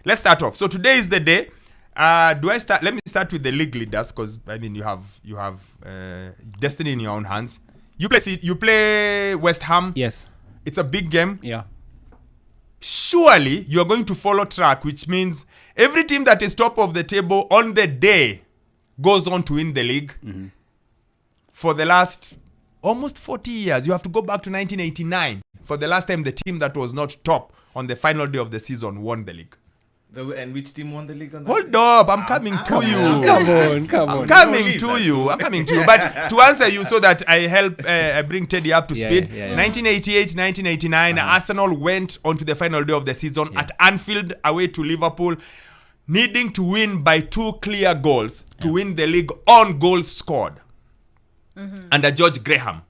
let's start off. So today is the day. Do I start? Let me start with the league leaders, because I mean you have destiny in your own hands. You play West Ham. Yes. It's a big game. Yeah. Surely you're going to follow track, which means every team that is top of the table on the day goes on to win the league. Mm-hmm. For the last almost 40 years, you have to go back to 1989 for the last time the team that was not top on the final day of the season won the league. And which team won the league on that? Hold up, I'm coming to you. Come on. I'm coming to you. But to answer you so that I help bring Teddy up to speed. 1988, 1989, Arsenal went on to the final day of the season at Anfield away to Liverpool, needing to win by 2 clear goals to win the league on goals scored under George Graham.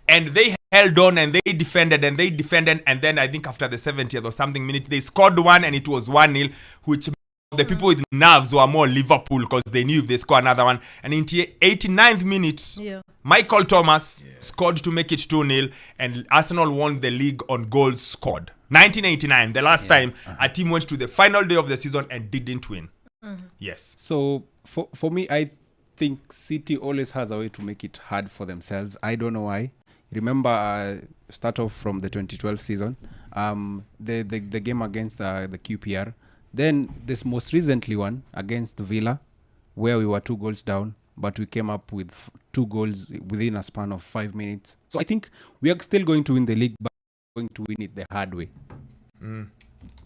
And they held on and they defended and then I think after the 70th or something minute they scored one and it was 1-0, which the people with nerves were more Liverpool because they knew if they score another one. And in the 89th minute, Michael Thomas scored to make it 2-0 and Arsenal won the league on goals scored. 1989, the last time a team went to the final day of the season and didn't win. Yes. So for me, I think City always has a way to make it hard for themselves. I don't know why. Remember, start off from the 2012 season, the game against the QPR. Then this most recently one against Villa, where we were 2 goals down, but we came up with 2 goals within a span of 5 minutes. So I think we are still going to win the league, but going to win it the hard way.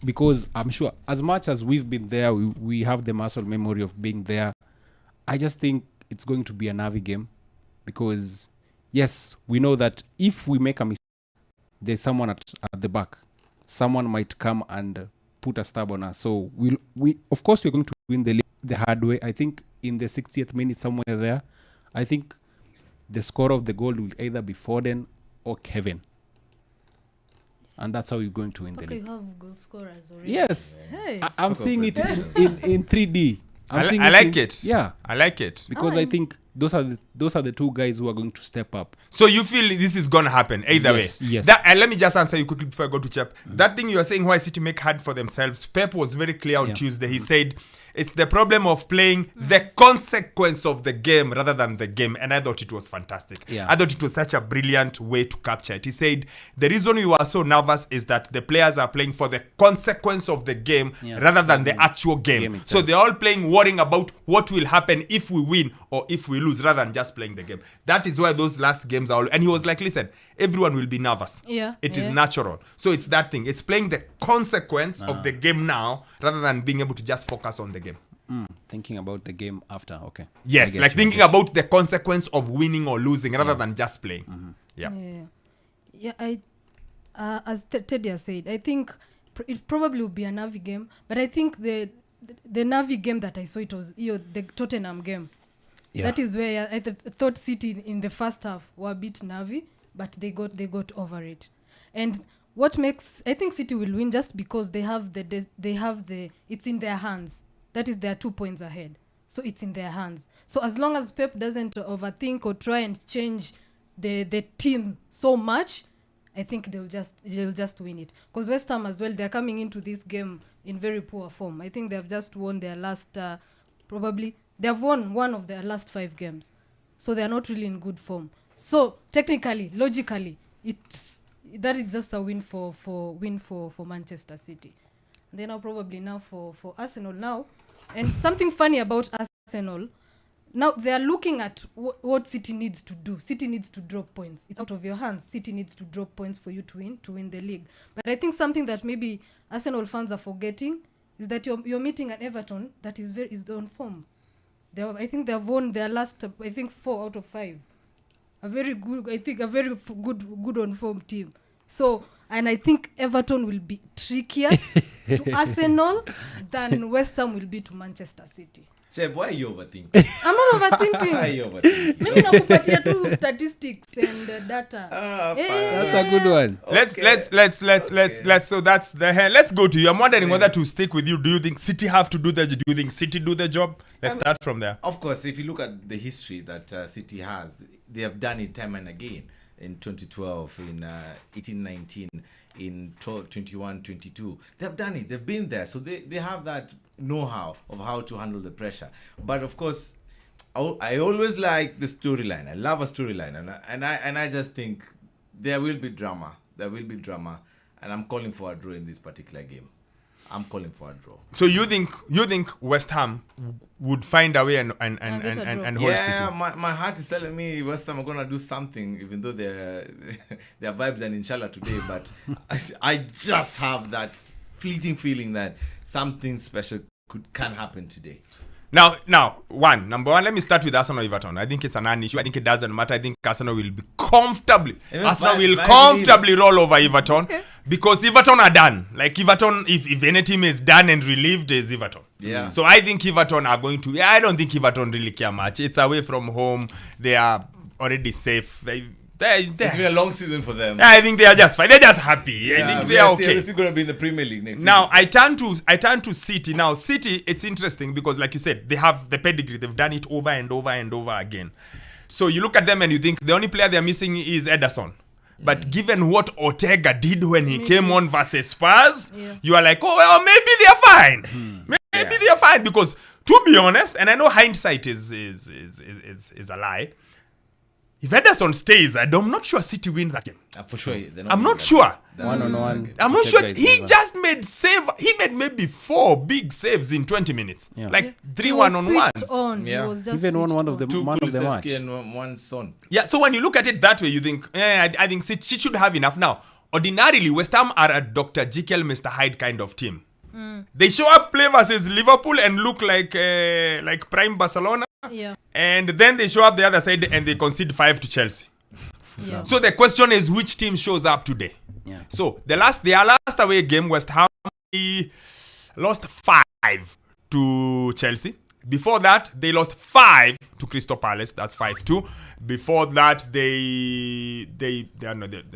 Because I'm sure, as much as we've been there, we have the muscle memory of being there. I just think it's going to be a nervy game because... yes, we know that if we make a mistake, there's someone at the back. Someone might come and put a stab on us. So we of course we're going to win the league the hard way. I think in the 60th minute somewhere there, I think the scorer of the goal will either be Foden or Kevin. And that's how we're going to win the league. You have goal scorers already. Yes. Hey. I'm seeing it in 3D. I like it. Yeah. I like it. Because I think those are the 2 guys who are going to step up. So you feel this is going to happen either way? Yes. And let me just answer you quickly before I go to Chep. That thing you are saying why City make hard for themselves, Pep was very clear on Tuesday. He said it's the problem of playing the consequence of the game rather than the game. And I thought it was fantastic. I thought it was such a brilliant way to capture it. He said the reason you are so nervous is that the players are playing for the consequence of the game rather than the actual game. So they're all playing worrying about what will happen if we win or if we lose rather than just playing the game. That is why those last games are all... And he was like, listen, everyone will be nervous. It is natural. So it's that thing. It's playing the consequence of the game now rather than being able to just focus on the game. Thinking about the game after, okay. Yes, like thinking about the consequence of winning or losing rather than just playing. As Teddy has said, I think it probably will be a nervy game, but I think the nervy game that I saw, it was the Tottenham game. That is where I thought City in the first half were a bit nervy, but they got over it. And what makes... I think City will win just because they have it's in their hands. That is, they are 2 points ahead. So it's in their hands. So as long as Pep doesn't overthink or try and change the team so much, I think they'll just win it. Because West Ham as well, they're coming into this game in very poor form. I think they've just won their last... probably... They have won one of their last 5 games. So they're not really in good form. So technically, logically, that is just a win for Manchester City. Then probably now for Arsenal now. And something funny about Arsenal, now they are looking at what City needs to do. City needs to drop points. It's out of your hands. City needs to drop points for you to win the league. But I think something that maybe Arsenal fans are forgetting is that you're meeting an Everton that is on form. I think they have won their last 4 out of 5. A very good on form team. So, and I think Everton will be trickier to Arsenal than West Ham will be to Manchester City. Chep, why are you overthinking? I'm not overthinking. Why are you overthinking? Maybe nakupatia tu statistics and data. That's a good one. Let's so that's the let's go to you. I'm wondering whether to stick with you. Do you think City have to do do you think City do the job? Let's start from there. Of course, if you look at the history that City has, they have done it time and again. In 2012, in 18-19, in 21-22. They've done it. They've been there. So they have that know-how of how to handle the pressure. But of course, I always like the storyline. I love a storyline, and I just think there will be drama. There will be drama, and I'm calling for a draw in this particular game. I'm calling for a draw. So you think West Ham would find a way and hold City? Yeah, my heart is telling me West Ham are gonna do something, even though their vibes and inshallah today. But I just have that fleeting feeling that something special can happen today. Now, number one, let me start with Arsenal Everton. I think it's a non-issue. I think it doesn't matter. I think Arsenal will be comfortably roll over Everton because Everton are done. Like Everton, if any team is done and relieved, is Everton. Yeah. So I think Everton are going to. I don't think Everton really care much. It's away from home. They are already safe. It's been a long season for them. I think they are just fine. They're just happy. Yeah, I think they are okay. They're still going to be in the Premier League next now, season. I turn to City. Now, City, it's interesting because, like you said, they have the pedigree. They've done it over and over and over again. So you look at them and you think the only player they're missing is Ederson. But given what Ortega did when he came on versus Spurs, you are like, oh, well, maybe they're fine. Maybe they're fine. Because, to be honest, and I know hindsight is a lie, if Ederson stays, I'm not sure City win that game. For sure. I'm not sure. One-on-one. I'm not sure. He just made He made maybe 4 big saves in 20 minutes. Yeah. Like 3 one-on-ones. Yeah. Even one of the match. And one son. Yeah, so when you look at it that way, you think, I think City should have enough. Now, ordinarily, West Ham are a Dr. Jekyll, Mr. Hyde kind of team. They show up, play versus Liverpool and look like prime Barcelona. Yeah. And then they show up the other side and they concede 5 to Chelsea. Yeah. So the question is, which team shows up today? Yeah. So their last away game, West Ham lost 5 to Chelsea. Before that, they lost 5 to Crystal Palace. That's 5-2. Before that, let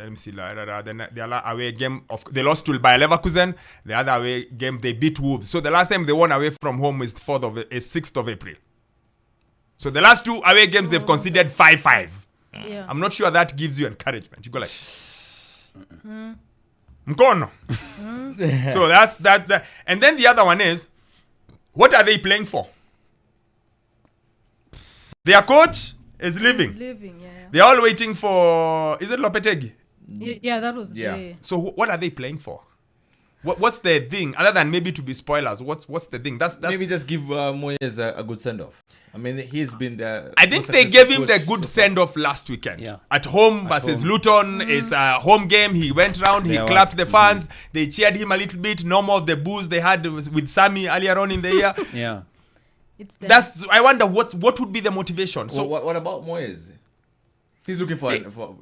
me see. Their away game they lost to Bayer Leverkusen. The other away game they beat Wolves. So the last time they won away from home is 6th of April. So the last 2 away games they've conceded 5-5. Yeah. I'm not sure that gives you encouragement. You go like, Mkono. So that's that. And then the other one is, what are they playing for? Their coach is leaving. They're all waiting for, is it Lopetegui? Yeah, that was So what are they playing for? What's the thing other than maybe to be spoilers? What's the thing? That's maybe just give Moyes a good send off. I mean, he's been there. I think they gave him the good send off last weekend. Yeah. At home versus Luton. It's a home game. He went round. He clapped the fans. They cheered him a little bit. No more of the booze they had with Sammy earlier on in the year. Yeah. I wonder what would be the motivation. So what about Moyes? He's looking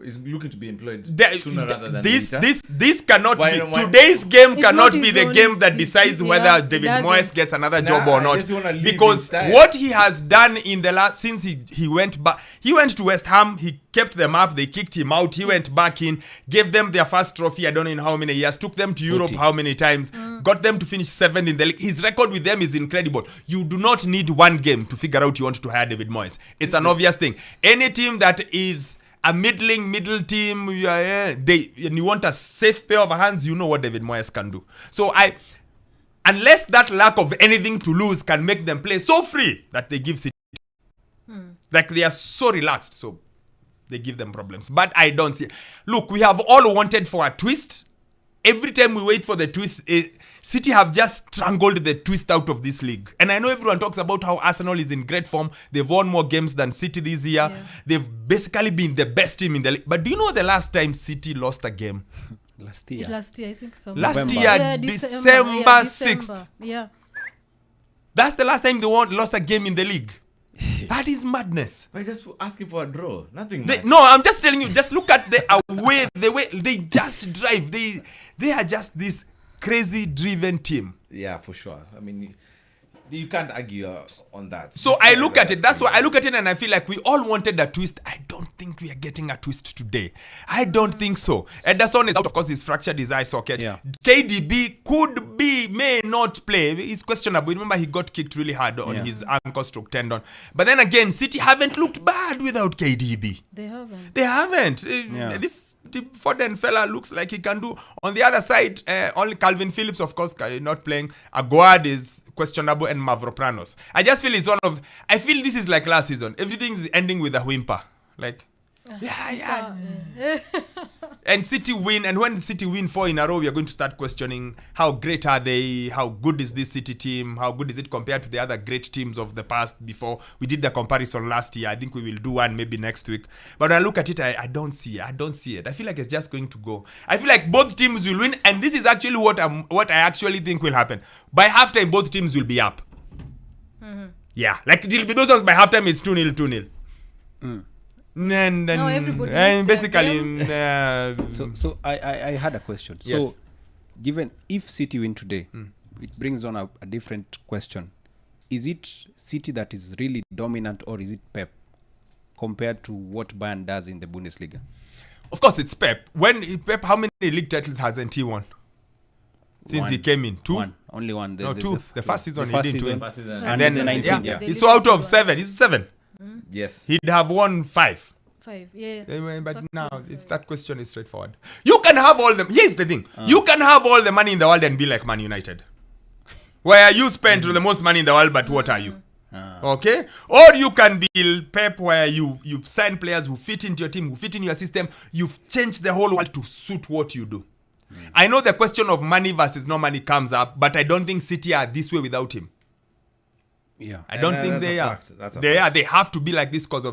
he's looking to be employed sooner rather than this later. This cannot be today's game. Cannot be the game that decides whether David Moyes gets another job or not, because what he has done in the last, since he went back, he went to West Ham, he kept them up, they kicked him out, he went back in, gave them their first trophy, I don't know in how many years, took them to Europe how many times, got them to finish 7th in the league. His record with them is incredible. You do not need one game to figure out you want to hire David Moyes. It's an obvious thing. Any team that is a middle team, and you want a safe pair of hands, you know what David Moyes can do. So unless that lack of anything to lose can make them play so free that they give City, like they are so relaxed, so they give them problems. But I don't see. Look, we have all wanted for a twist. Every time we wait for the twist, City have just strangled the twist out of this league. And I know everyone talks about how Arsenal is in great form. They've won more games than City this year. Yeah. They've basically been the best team in the league. But do you know the last time City lost a game? Last year, I think so. Last year, December 6th. Yeah. That's the last time they lost a game in the league. That is madness. We're just asking for a draw. Nothing. No, I'm just telling you. Just look at the way they just drive. They are just this crazy driven team. Yeah, for sure. I mean, you can't argue on that. So I look at it. That's why I look at it and I feel like we all wanted a twist. I don't think we are getting a twist today. I don't think so. Ederson is out, of course. He's fractured his eye socket. Yeah. KDB may not play. He's questionable. Remember, he got kicked really hard on his ankle stroke tendon. But then again, City haven't looked bad without KDB. They haven't. Foden fella looks like he can do. On the other side, only Calvin Phillips, of course, not playing. Aguad is questionable, and Mavropanos. I just feel it's one of. I feel this is like last season. Everything's ending with a whimper. Like, and City win, and when City win 4 in a row, we are going to start questioning how great are they, how good is this City team, how good is it compared to the other great teams of the past before. We did the comparison last year. I think we will do one maybe next week. But when I look at it, I don't see it. I feel like it's just going to go. I feel like both teams will win, and this is actually what I actually think will happen. By halftime, both teams will be up. Mm-hmm. Yeah, like it will be those ones by halftime it's 2-0, 2-0. And basically so I had a question. Yes. So given if City win today, it brings on a different question. Is it City that is really dominant, or is it Pep compared to what Bayern does in the Bundesliga? Of course it's Pep. Pep, how many league titles hasn't he won since he came in? 2? Only one. Two. The first season he didn't win. And then the 19. Yeah. So out of 7, it's 7. Yes. He'd have won 5. 5, yeah. But now that question is straightforward. You can have all the. Here's the thing. You can have all the money in the world and be like Man United, where you spend the most money in the world, but what are you? Okay? Or you can be Pep, where you sign players who fit into your team, who fit in your system. You've changed the whole world to suit what you do. I know the question of money versus no money comes up, but I don't think City are this way without him. Yeah. I don't think they are. That's a They fact. are. They have to be like this because of